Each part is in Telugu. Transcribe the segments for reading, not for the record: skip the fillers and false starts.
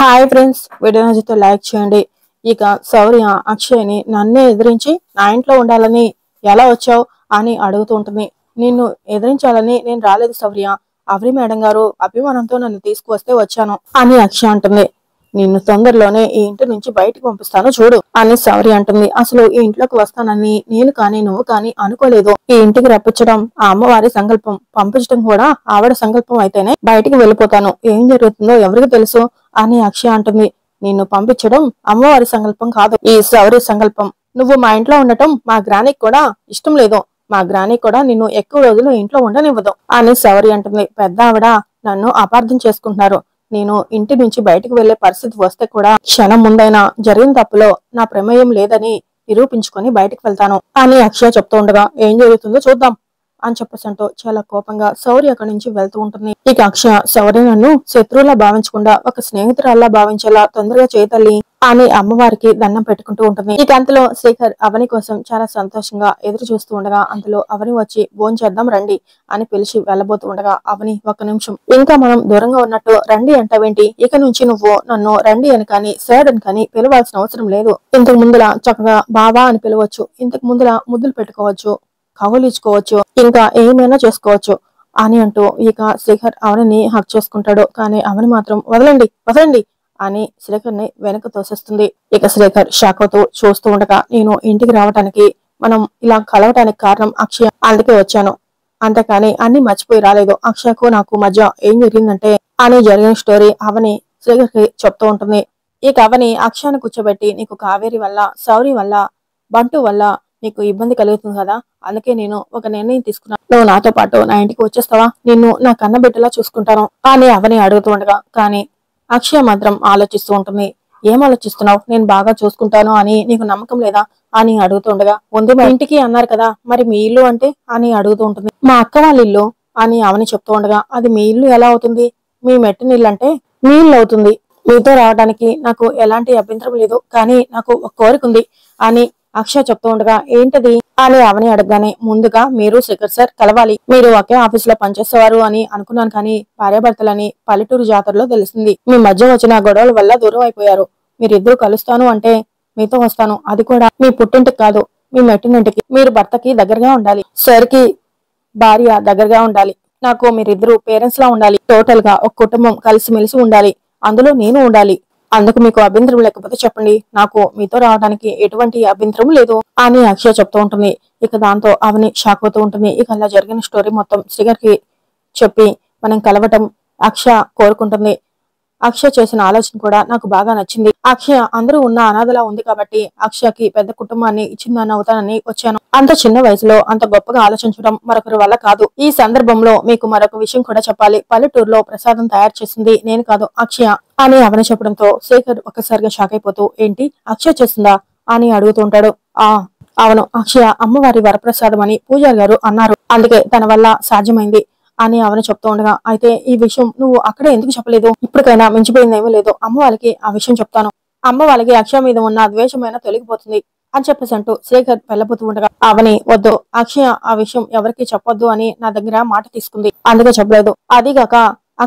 హాయ్ ఫ్రెండ్స్, వీడియో నచ్చితే లైక్ చేయండి. ఇక శౌర్య అక్షయ్ని నన్నే ఎదిరించి నా ఇంట్లో ఉండాలని ఎలా వచ్చావు అని అడుగుతూ ఉంటుంది. నిన్ను ఎదిరించాలని నేను రాలేదు శౌర్య, అవరి మేడం గారు అభిమానంతో నన్ను తీసుకువస్తే వచ్చాను అని అక్షయ్ అంటుంది. నిన్ను తొందరలోనే ఈ ఇంటి నుంచి బయటకు పంపిస్తాను చూడు అని శౌర్య అంటుంది. అసలు ఈ ఇంట్లోకి వస్తానని నేను కానీ నువ్వు కానీ అనుకోలేదు. ఈ ఇంటికి రప్పించడం ఆ అమ్మవారి సంకల్పం, పంపించడం కూడా ఆవిడ సంకల్పం అయితేనే బయటికి వెళ్ళిపోతాను. ఏం జరుగుతుందో ఎవరికి తెలుసు అని అక్షయ అంటుంది. నిన్ను పంపించడం అమ్మవారి సంకల్పం కాదు, ఈ శౌర్య సంకల్పం. నువ్వు మా ఇంట్లో ఉండటం మా గ్రానికి కూడా ఇష్టం లేదు. మా గ్రాని కూడా నిన్ను ఎక్కువ రోజులు ఇంట్లో ఉండనివ్వదు అని శౌర్య అంటుంది. పెద్ద ఆవిడ నన్ను అపార్థం చేసుకుంటున్నారు. నేను ఇంటి నుంచి బయటకు వెళ్లే పరిస్థితి వస్తే కూడా క్షణం ముందైనా జరిగిన తప్పులో నా ప్రమేయం లేదని నిరూపించుకొని బయటకు వెళ్తాను అని అక్షయ చెప్తూ ఉండగా ఏం జరుగుతుందో చూద్దాం అని చెప్పేసంటూ చాలా కోపంగా శౌర్య అక్కడి నుంచి వెళ్తూ ఉంటుంది. ఇక అక్షయ శౌర్య నన్ను శత్రువులా భావించకుండా ఒక స్నేహితురాల్లా భావించేలా తొందరగా చేయతల్లి అని అమ్మవారికి దండం పెట్టుకుంటూ ఉంటుంది. ఇక అంతలో శేఖర్ అవని కోసం చాలా సంతోషంగా ఎదురు చూస్తూ ఉండగా అంతలో అవని వచ్చి భోజనం చేద్దాం రండి అని పిలిచి వెళ్ళబోతూ ఉండగా అవని ఒక్క నిమిషం, ఇంకా మనం దూరంగా ఉన్నట్టు రండి అంటావేంటి? ఇక నుంచి నువ్వు నన్ను రండి అని కానీ సార్ అని కానీ పిలవాల్సిన అవసరం లేదు. ఇంతకు ముందులా చక్కగా బాబా అని పిలవచ్చు, ఇంతకు ముందులా ముద్దులు పెట్టుకోవచ్చు, కవులిచ్చుకోవచ్చు, ఇంకా ఏమైనా చేసుకోవచ్చు అని అంటూ ఇక శేఖర్ అవనిని హక్ చేసుకుంటాడు. కానీ అవని మాత్రం వదలండి వదలండి అని శేఖర్ ని వెనక తోసేస్తుంది. ఇక శేఖర్ షాక్ అవుతూ చూస్తూ ఉండగా నేను ఇంటికి రావటానికి, మనం ఇలా కలవటానికి కారణం అక్షయ, అందుకే వచ్చాను, అంతేకాని అన్ని మర్చిపోయి రాలేదు. అక్షయకు నాకు మధ్య ఏం జరిగిందంటే అని జరిగిన స్టోరీ అవని శేఖర్ కి చెప్తూ ఉంటుంది. ఇక అవని అక్షయాన్ని కూర్చోబెట్టి నీకు కావేరి వల్ల, శౌరి వల్ల, బంటు వల్ల నీకు ఇబ్బంది కలుగుతుంది కదా, అందుకే నేను ఒక నిర్ణయం తీసుకున్నాను. నువ్వు నాతో పాటు నా ఇంటికి వచ్చేస్తావా? నిన్ను నా కన్న బిడ్డలా చూసుకుంటాను అని అవని అడుగుతూ ఉండగా కానీ అక్షయ మాత్రం ఆలోచిస్తూ ఉంటుంది. ఏం ఆలోచిస్తున్నావు? నేను బాగా చూసుకుంటాను అని నీకు నమ్మకం లేదా అని అడుగుతుండగా ఉంది, మా ఇంటికి అన్నారు కదా, మరి మీ ఇల్లు అంటే అని అడుగుతూ ఉంటుంది. మా అక్క వాళ్ళ ఇల్లు అని అవని చెప్తూ ఉండగా అది మీ ఇల్లు ఎలా అవుతుంది? మీ మెట్టినిల్లు అంటే మీ ఇల్లు అవుతుంది. మీతో రావడానికి నాకు ఎలాంటి అభ్యంతరం లేదు, కానీ నాకు ఒక కోరిక ఉంది అని అక్షయ్ చెప్తూ ఉండగా ఏంటది అని అవని అడగగానే ముందుగా మీరు శేఖర్ సార్ కలవాలి, మీరు ఒకే ఆఫీస్ లో పనిచేసేవారు అని అనుకున్నాను, కానీ భార్యాభర్తలని పల్లెటూరు జాతరలో తెలిసింది. మీ మధ్య వచ్చిన గొడవల వల్ల దూరం అయిపోయారు. మీరిద్దరు కలుస్తాను అంటే మీతో వస్తాను, అది కూడా మీ పుట్టింటికి కాదు, మీ మెట్టినింటికి. మీరు భర్తకి దగ్గరగా ఉండాలి, సార్ కి భార్య దగ్గరగా ఉండాలి, నాకు మీరిద్దరు పేరెంట్స్ లా ఉండాలి, టోటల్ గా ఒక కుటుంబం కలిసిమెలిసి ఉండాలి, అందులో నేను ఉండాలి. అందుకు మీకు అభ్యంతరం లేకపోతే చెప్పండి, నాకు మీతో రావడానికి ఎటువంటి అభ్యంతరం లేదు అని అక్షయ చెప్తూ ఉంటుంది. ఇక దాంతో అవని షాక్ అవుతూ ఉంటుంది. ఇక అలా జరిగిన స్టోరీ మొత్తం శ్రీగర్ కి చెప్పి మనం కలవటం అక్షయ కోరుకుంటుంది. అక్షయ చేసిన ఆలోచన కూడా నాకు బాగా నచ్చింది. అక్షయ అందరూ ఉన్న అనాథలా ఉంది కాబట్టి అక్షయకి పెద్ద కుటుంబాన్ని ఇచ్చిందని అవుతానని వచ్చాను. అంత చిన్న వయసులో అంత గొప్పగా ఆలోచించడం మరొకరి వల్ల కాదు. ఈ సందర్భంలో మీకు మరొక విషయం కూడా చెప్పాలి, పల్లెటూరులో ప్రసాదం తయారు చేసింది నేను కాదు అక్షయ అని అవని చెప్పడంతో శేఖర్ ఒక్కసారిగా షాక్ అయిపోతూ ఏంటి అక్షయ చేసిందా అని అడుగుతుంటాడు. అవును, అక్షయ అమ్మవారి వరప్రసాదం అని పూజారి గారు అన్నారు, అందుకే తన వల్ల సాధ్యమైంది అని అవని చెప్తూ ఉండగా అయితే ఈ విషయం నువ్వు అక్కడే ఎందుకు చెప్పలేదు? ఇప్పటికైనా మించిపోయిందేమీ లేదు, అమ్మ వాళ్ళకి ఆ విషయం చెప్తాను, అమ్మ వాళ్ళకి అక్షయ మీద ఉన్న ద్వేషమైన తొలగిపోతుంది అని చెప్పేసి అంటూ శేఖర్ వెళ్ళబోతూ ఉండగా అవని వద్దు, అక్షయ ఆ విషయం ఎవరికి చెప్పొద్దు అని నా దగ్గర మాట తీసుకుంది, అందుకే చెప్పలేదు. అదిగాక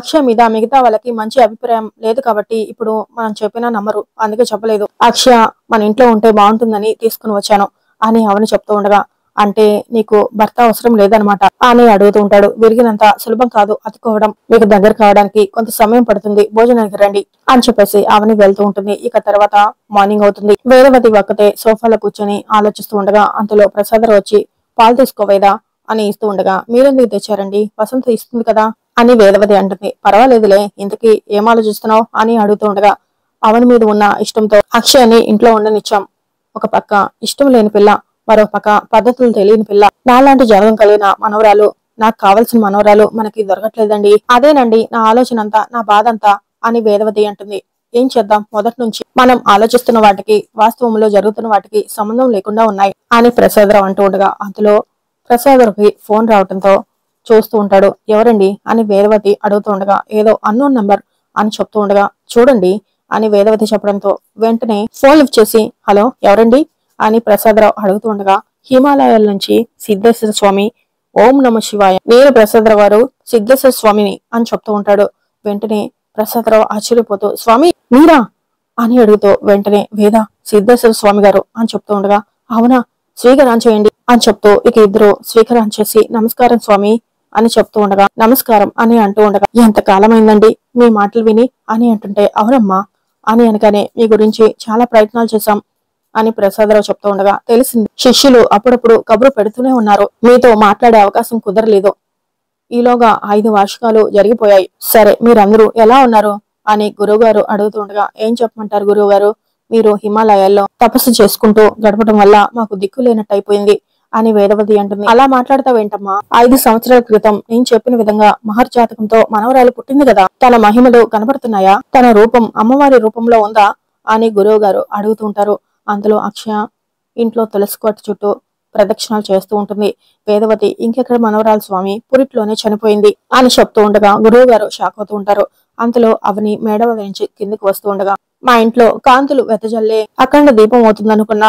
అక్షయ మీద మిగతా వాళ్ళకి మంచి అభిప్రాయం లేదు కాబట్టి ఇప్పుడు మనం చెప్పినా నమ్మరు, అందుకే చెప్పలేదు. అక్షయ మన ఇంట్లో ఉంటే బాగుంటుందని తీసుకుని వచ్చాను అని అవని చెప్తూ ఉండగా అంటే నీకు భర్త అవసరం లేదనమాట అని అడుగుతూ ఉంటాడు. విరిగినంత సులభం కాదు అతుకోవడం, మీకు దగ్గర కావడానికి కొంత సమయం పడుతుంది, భోజనానికి రండి అని చెప్పేసి అవని వెళ్తూ ఉంటుంది. ఇక తర్వాత మార్నింగ్ అవుతుంది. వేదవతి ఒక్కతే సోఫాలో కూర్చొని ఆలోచిస్తూ ఉండగా అంతలో ప్రసాదరావు వచ్చి పాలు తీసుకోవేదా అని ఇస్తూ ఉండగా మీరెందుకు తెచ్చారండి, వసంత ఇస్తుంది కదా అని వేదవతి అంటుంది. పర్వాలేదులే, ఇంతకీ ఏం ఆలోచిస్తున్నావు అని అడుగుతూ ఉండగా అవని మీద ఉన్న ఇష్టంతో అక్షయని ఇంట్లో ఉండనిచ్చాం. ఒక పక్క ఇష్టం లేని పిల్ల, మరో పక్క పద్ధతులు తెలియని పిల్ల, నాలాంటి జనం కలిగిన మనవరాలు, నాకు కావలసిన మనవరాలు మనకి దొరకట్లేదండి, అదేనండి నా ఆలోచన అంతా, నా బాధ అంతా అని వేదవతి అంటుంది. ఏం చేద్దాం, మొదటి నుంచి మనం ఆలోచిస్తున్న వాటికి వాస్తవంలో జరుగుతున్న వాటికి సంబంధం లేకుండా ఉన్నాయి అని ప్రసాదరావు అంటూ ఉండగా అందులో ప్రసాదరావుకి ఫోన్ రావడంతో చూస్తూ ఉంటాడు. ఎవరండి అని వేదవతి అడుగుతూ ఉండగా ఏదో అన్నోన్ నంబర్ అని చెప్తూ ఉండగా చూడండి అని వేదవతి చెప్పడంతో వెంటనే ఫోన్ లిఫ్ట్ చేసి హలో ఎవరండి అని ప్రసాదరావు అడుగుతూ ఉండగా హిమాలయాల నుంచి సిద్ధేశ్వర స్వామి, ఓం నమ శివాయ, నేను ప్రసాదరావు గారు సిద్ధేశ్వర స్వామిని అని చెప్తూ ఉంటాడు. వెంటనే ప్రసాదరావు ఆశ్చర్యపోతూ స్వామి మీరా అని అడుగుతూ వెంటనే వేద సిద్ధేశ్వర స్వామి గారు అని చెప్తూ ఉండగా అవునా స్వీకారం చేయండి అని చెప్తూ ఇక ఇద్దరు స్వీకారం చేసి నమస్కారం స్వామి అని చెప్తూ ఉండగా నమస్కారం అని అంటూ ఉండగా ఎంత కాలమైందండి మీ మాటలు విని అని అంటుంటే అవునమ్మా అని అనగానే మీ గురించి చాలా ప్రయత్నాలు చేశాం అని ప్రసాదరావు చెప్తూ ఉండగా తెలిసింది శిష్యులు అప్పుడప్పుడు కబురు పెడుతూనే ఉన్నారు మీతో మాట్లాడే అవకాశం కుదరలేదు ఈలోగా 5 వార్షికాలు జరిగిపోయాయి సరే మీరందరూ ఎలా ఉన్నారు అని గురువుగారు అడుగుతూ ఉండగా ఏం చెప్పమంటారు గురువుగారు మీరు హిమాలయాల్లో తపస్సు చేసుకుంటూ గడపడం వల్ల మాకు దిక్కు లేనట్టు అయిపోయింది అని వేదవతి అంటుంది అలా మాట్లాడతావేంటమ్మా 5 సంవత్సరాల క్రితం నేను చెప్పిన విధంగా మహర్జాతకంతో మనవరాలు పుట్టింది కదా తన మహిమలు కనబడుతున్నాయా తన రూపం అమ్మవారి రూపంలో ఉందా అని గురువు గారు అడుగుతుంటారు అందులో అక్షయ ఇంట్లో తులసి కోట చుట్టూ ప్రదక్షిణాలు చేస్తూ ఉంటుంది వేదవతి ఇంకెక్కడ మనవరాలు స్వామి పురిట్లోనే చనిపోయింది అని చెప్తూ ఉండగా గురువు గారు షాక్ అవుతూ ఉంటారు అంతలో అవని మేడ నుంచి కిందికి వస్తూ ఉండగా మా ఇంట్లో కాంతులు వెతజల్లే అఖండ దీపం అవుతుందనుకున్న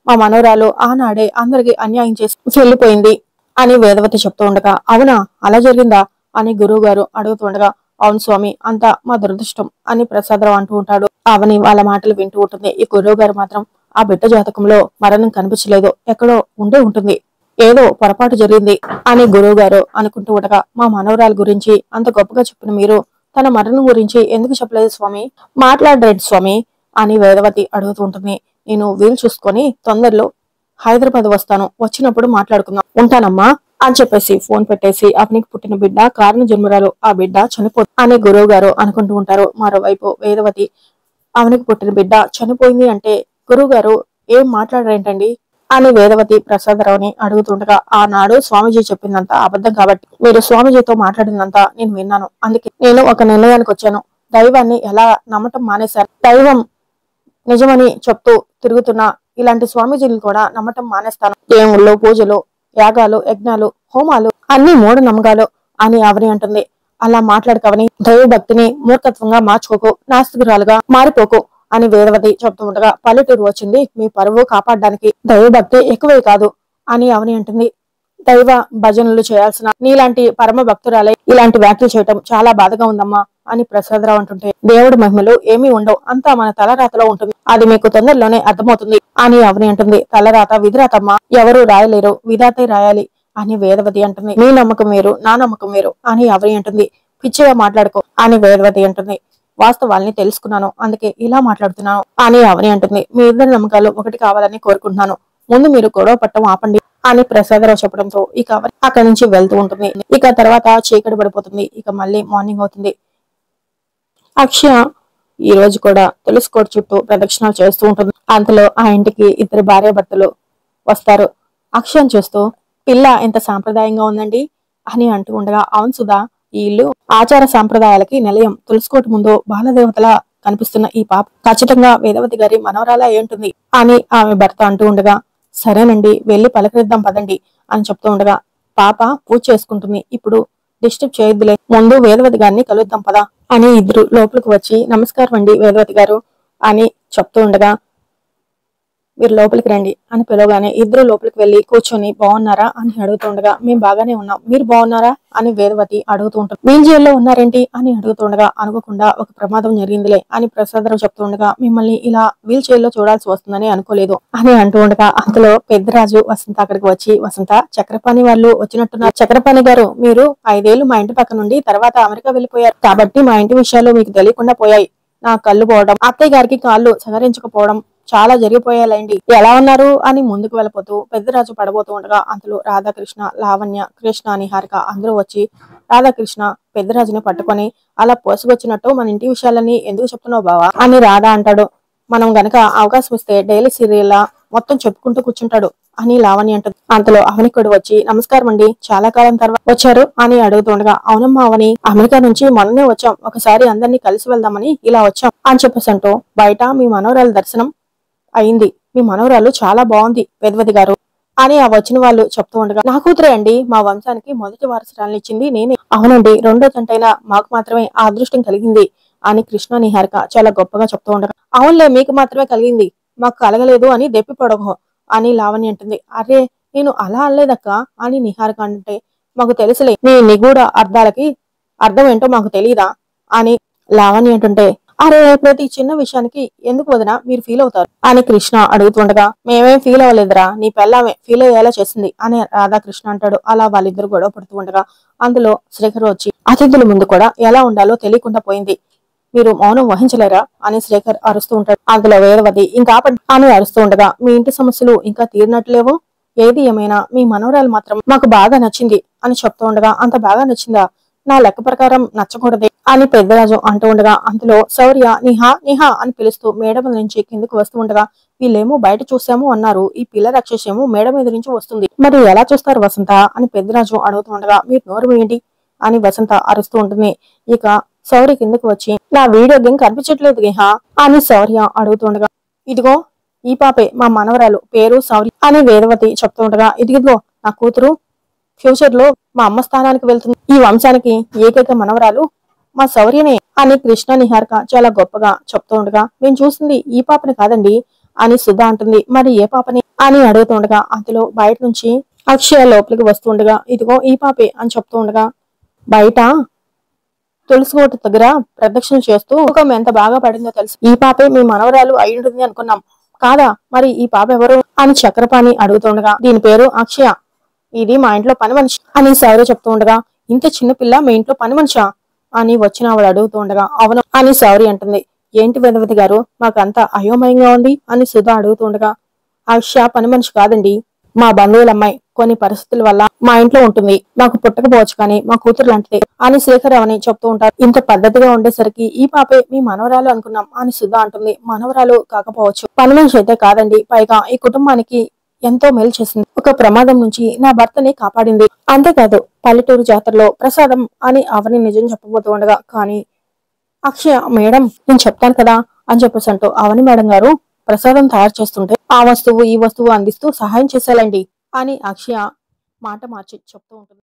మా మనవరాలు ఆనాడే అందరికి అన్యాయం చేసి వెళ్ళిపోయింది అని వేదవతి చెప్తూ ఉండగా అవునా అలా జరిగిందా అని గురువు గారు అడుగుతుండగా అవును స్వామి అంతా మా దురదృష్టం అని ప్రసాదరావు అంటూ ఉంటాడు అవని వాళ్ళ మాటలు వింటూ ఉంటుంది ఈ గురువు గారు మాత్రం ఆ బిడ్డ జాతకంలో మరణం కనిపించలేదు ఎక్కడో ఉండే ఉంటుంది ఏదో పొరపాటు జరిగింది అని గురువు గారు అనుకుంటూ ఉండగా మా మనవరాల గురించి అంత గొప్పగా చెప్పిన మీరు తన మరణం గురించి ఎందుకు చెప్పలేదు స్వామి మాట్లాడరేంటి స్వామి అని వేదవతి అడుగుతూ ఉంటుంది నేను వీలు చూసుకొని తొందరలో హైదరాబాద్ వస్తాను వచ్చినప్పుడు మాట్లాడుకుందాం ఉంటానమ్మా అని చెప్పేసి ఫోన్ పెట్టేసి అవనికి పుట్టిన బిడ్డ కారణ జన్మరాలు ఆ బిడ్డ చనిపోతుంది అని గురువు గారు అనుకుంటూ ఉంటారు మరోవైపు వేదవతి అవనికి పుట్టిన బిడ్డ చనిపోయింది అంటే గురువు గారు ఏం మాట్లాడరేంటండి అని వేదవతి ప్రసాదరావుని అడుగుతుండగా ఆనాడు స్వామీజీ చెప్పిందంతా అబద్ధం కాబట్టి మీరు స్వామీజీతో మాట్లాడినంతా నేను విన్నాను అందుకే నేను ఒక నిర్ణయానికి వచ్చాను దైవాన్ని ఎలా నమ్మటం మానేశారు దైవం నిజమని చెప్తూ తిరుగుతున్న ఇలాంటి స్వామీజీలు కూడా నమ్మటం మానేస్తాను దేవుళ్ళు పూజలు యాగాలు యజ్ఞాలు హోమాలు అన్ని మూఢనమ్మకాలు అని అవని అంటుంది అలా మాట్లాడకవని దైవ భక్తిని మూర్ఖత్వంగా మార్చుకోకు నాస్తికురాలుగా మారిపోకు అని వేదవతి చెప్తూ ఉండగా పల్లెటూరు వచ్చింది మీ పరువు కాపాడడానికి దైవభక్తి ఎక్కువే కాదు అని అవని అంటుంది దైవ భజనలు చేయాల్సిన నీలాంటి పరమ భక్తురాలై ఇలాంటి వ్యాఖ్యలు చేయటం చాలా బాధగా ఉందమ్మా అని ప్రసాదరావు అంటుంటే దేవుడి మహిమలు ఏమీ ఉండవు అంతా మన తలరాతలో ఉంటుంది అది మీకు తొందరలోనే అర్థమవుతుంది అని అవని అంటుంది తలరాత విధిరాతమ్మా ఎవరు రాయలేరు విధాతే రాయాలి అని వేదవతి అంటుంది మీ నమ్మకం వేరు నా నమ్మకం వేరు అని అవని అంటుంది పిచ్చిగా మాట్లాడుకో అని వేదవతి అంటుంది వాస్తవాల్ని తెలుసుకున్నాను అందుకే ఇలా మాట్లాడుతున్నాను అని అవని అంటుంది మీ ఇద్దరి నమ్మకాలు ఒకటి కావాలని కోరుకుంటున్నాను ముందు మీరు గొడవ పట్టం ఆపండి అని ప్రసాదరావు చెప్పడంతో ఇక అవని అక్కడి నుంచి వెళ్తూ ఉంటుంది ఇక తర్వాత చీకటి పడిపోతుంది ఇక మళ్ళీ మార్నింగ్ అవుతుంది అక్షయ ఈ రోజు కూడా తులసి కోట చుట్టూ ప్రదక్షిణాలు చేస్తూ ఉంటుంది అంతలో ఆ ఇంటికి ఇద్దరు భార్యాభర్తలు వస్తారు అక్షయను చూస్తూ పిల్ల ఎంత సాంప్రదాయంగా ఉందండి అని అంటూ ఉండగా అవును సుధా ఈ ఇల్లు ఆచార సాంప్రదాయాలకి నిలయం తులసికోట ముందు బాలదేవతలా కనిపిస్తున్న ఈ పాప ఖచ్చితంగా వేదవతి గారి మనవరాలా ఏంటుంది అని ఆమె భర్త అంటూ ఉండగా సరేనండి వెళ్లి పలకరిద్దాం పదండి అని చెప్తూ ఉండగా పాప పూజ చేసుకుంటుంది ఇప్పుడు డిస్టర్బ్ చేయొద్దులే ముందు వేదవతి గారిని కలుద్దాం పదా అని ఇద్దరు లోపలికి వచ్చి నమస్కారం అండి వేదవతి గారు అని చెప్తూ ఉండగా మీరు లోపలికి రండి అని పిలవగానే ఇద్దరు లోపలికి వెళ్లి కూర్చొని బాగున్నారా అని అడుగుతుండగా మేము బాగానే ఉన్నాం మీరు బాగున్నారా అని వేదవతి అడుగుతూ ఉంటారు మీ జైల్లో ఉన్నారేంటి అని అడుగుతుండగా అనుకోకుండా ఒక ప్రమాదం జరిగిందిలే అని ప్రసాదరావు చెప్తుండగా మిమ్మల్ని ఇలా వీల్ చైర్ లో చూడాల్సి వస్తుందని అనుకోలేదు అని అంటూ ఉండగా అంతలో పెద్దరాజు వసంత అక్కడికి వచ్చి వసంత చక్రపాణి వాళ్ళు వచ్చినట్టున్నారు చక్రపాణి గారు మీరు 5 ఏళ్లు మా ఇంటి పక్క నుండి తర్వాత అమెరికా వెళ్లిపోయారు కాబట్టి మా ఇంటి విషయాలు మీకు తెలియకుండా పోయాయి నా కళ్ళు పోవడం అత్తయ్య గారికి కాళ్ళు సహకరించకపోవడం చాలా జరిగిపోయాలండి ఎలా ఉన్నారు అని ముందుకు వెళ్ళిపోతూ పెద్దరాజు పడబోతూ ఉండగా అందులో రాధాకృష్ణ లావణ్య కృష్ణ నిహారిక అందరూ వచ్చి రాధాకృష్ణ పెద్దరాజుని పట్టుకొని అలా పోసుకొచ్చినట్టు మన ఇంటి విషయాలని ఎందుకు చెప్తున్నావు బావా అని రాధా అంటాడు మనం గనక అవకాశం ఇస్తే డైలీ సీరియల్ మొత్తం చెప్పుకుంటూ కూర్చుంటాడు అని లావణ్య అంటుంది అంతలో అవనికుడు వచ్చి నమస్కారం అండి చాలా కాలం తర్వాత వచ్చారు అని అడుగుతుండగా అవునమ్మా అవని అమెరికా నుంచి మొన్ననే వచ్చాం ఒకసారి అందరినీ కలిసి వెళ్దామని ఇలా వచ్చాం అని చెప్పేసి అంటూ బయట మీ మనవరాల దర్శనం అయింది మీ మనవరాలు చాలా బాగుంది వేదవతి గారు అని ఆ వచ్చిన వాళ్ళు చెప్తూ ఉండగా నా కూతురే అండి మా వంశానికి మొదటి వారసురాలను ఇచ్చింది నేనే అవునండి రెండో తంటైనా మాకు మాత్రమే ఆ అదృష్టం కలిగింది అని కృష్ణ నిహారిక చాలా గొప్పగా చెప్తూ ఉండగా అవునులే మీకు మాత్రమే కలిగింది మాకు కలగలేదు అని దెప్పి పొడగో అని లావణ్య అంటుంది అరే నేను అలా అనలేదక్క అని నిహారిక అంటే మాకు తెలుసులే నీ నిగూఢ అర్థాలకి అర్థం ఏంటో మాకు తెలియదా అని లావణ్య అంటుంటే, అరే ప్రతి చిన్న విషయానికి ఎందుకు వదినా మీరు ఫీల్ అవుతారు అని కృష్ణ అడుగుతుండగా, మేమేం ఫీల్ అవ్వలేదురా, నీ పెళ్ళామే ఫీల్ అయ్యేలా చేసింది అని రాధాకృష్ణ అంటాడు. అలా వాళ్ళిద్దరు గొడవ పడుతూ ఉండగా అందులో శ్రీకర్ వచ్చి అతిథుల ముందు కూడా ఎలా ఉండాలో తెలియకుండా పోయింది, మీరు మౌనం వహించలేరా అని శ్రీకర్ అరుస్తూ ఉంటాడు. అందులో వేదవతి ఇంకా ఆపండి అని అరుస్తూ ఉండగా, మీ ఇంటి సమస్యలు ఇంకా తీరినట్లేవో, ఏది ఏమైనా మీ మనవరాలు మాత్రం మాకు బాగా నచ్చింది అని చెప్తూ ఉండగా, అంత బాగా నచ్చిందా, నా లెక్క ప్రకారం నచ్చకూడదే అని పెద్దరాజు అంటూ ఉండగా, అందులో శౌర్య నిహా నిహా అని పిలుస్తూ మేడ మీద నుంచి కిందకు వస్తూ ఉండగా, వీళ్ళేమో బయట చూసాము అన్నారు, ఈ పిల్ల రాక్షసేమో మేడ మీద నుంచి వస్తుంది, మరి ఎలా చూస్తారు వసంత అని పెద్దరాజు అడుగుతూ ఉండగా, మీరు నోరు వేయండి అని వసంత అరుస్తూ ఉంటుంది. ఇక శౌర్య కిందకు వచ్చి, నా వీడియో గేమ్ కనిపించట్లేదు నిహా అని శౌర్య అడుగుతుండగా, ఇదిగో ఈ పాపే మా మనవరాలు, పేరు శౌర్య అని వేదవతి చెప్తూ ఉండగా, ఇదిగో నా కూతురు ఫ్యూచర్ లో మా అమ్మ స్థానానికి వెళ్తుంది, ఈ వంశానికి ఏకైక మనవరాలు మా శౌర్యనే అని కృష్ణ నిహారిక చాలా గొప్పగా చెప్తూ ఉండగా, మేము చూసింది ఈ పాపని కాదండి అని సుధా అంటుంది. మరి ఏ పాపని అని అడుగుతుండగా, అందులో బయట నుంచి అక్షయ లోపలికి వస్తుండగా, ఇదిగో ఈ పాపే అని చెప్తూ ఉండగా, బయట తులసి కోట దగ్గర ప్రదక్షిణ చేస్తూ ఒక ఎంత బాగా పడిందో తెలుసు, ఈ పాపే మీ మనవరాలు అయి ఉంటుంది అనుకున్నాం కాదా, మరి ఈ పాప ఎవరు అని చక్రపాణి అడుగుతుండగా, దీని పేరు అక్షయ, ఇది మా ఇంట్లో పని మనిషి అని శౌర్య చెప్తూ ఉండగా, ఇంత చిన్న పిల్ల మీ ఇంట్లో పని మనిషా అని వచ్చిన ఆవిడ అడుగుతూ ఉండగా, అవును అని శౌర్య అంటుంది. ఏంటి వేదవతి గారు మాకంతా అయోమయంగా ఉంది అని సుధా అడుగుతూ ఉండగా, అక్షయ పని మనిషి కాదండి, మా బంధువుల అమ్మాయి, కొన్ని పరిస్థితుల వల్ల మా ఇంట్లో ఉంటుంది, మాకు పుట్టకపోవచ్చు కానీ మా కూతురు లాంటిదే అని శేఖర్ అని చెప్తూ ఉంటారు. ఇంత పద్ధతిగా ఉండేసరికి ఈ పాపే మీ మనవరాలు అనుకున్నాం అని సుధా అంటుంది. మనవరాలు కాకపోవచ్చు, పని మనిషి అయితే కాదండి, పైగా ఈ కుటుంబానికి ఎంతో మేలు చేసింది, ఒక ప్రమాదం నుంచి నా భర్తని కాపాడింది, అంతేకాదు పల్లెటూరు జాతరలో ప్రసాదం అని అవని నిజం చెప్పబోతూ ఉండగా, కానీ అక్షయ మేడం నేను చెప్తాను కదా అని చెప్పేసి అంటూ అవని మేడం గారు ప్రసాదం తయారు చేస్తుంటే ఆ వస్తువు ఈ వస్తువు అందిస్తూ సహాయం చేసేయాలండి అని అక్షయ మాట మార్చి చెప్తూ ఉంటుంది.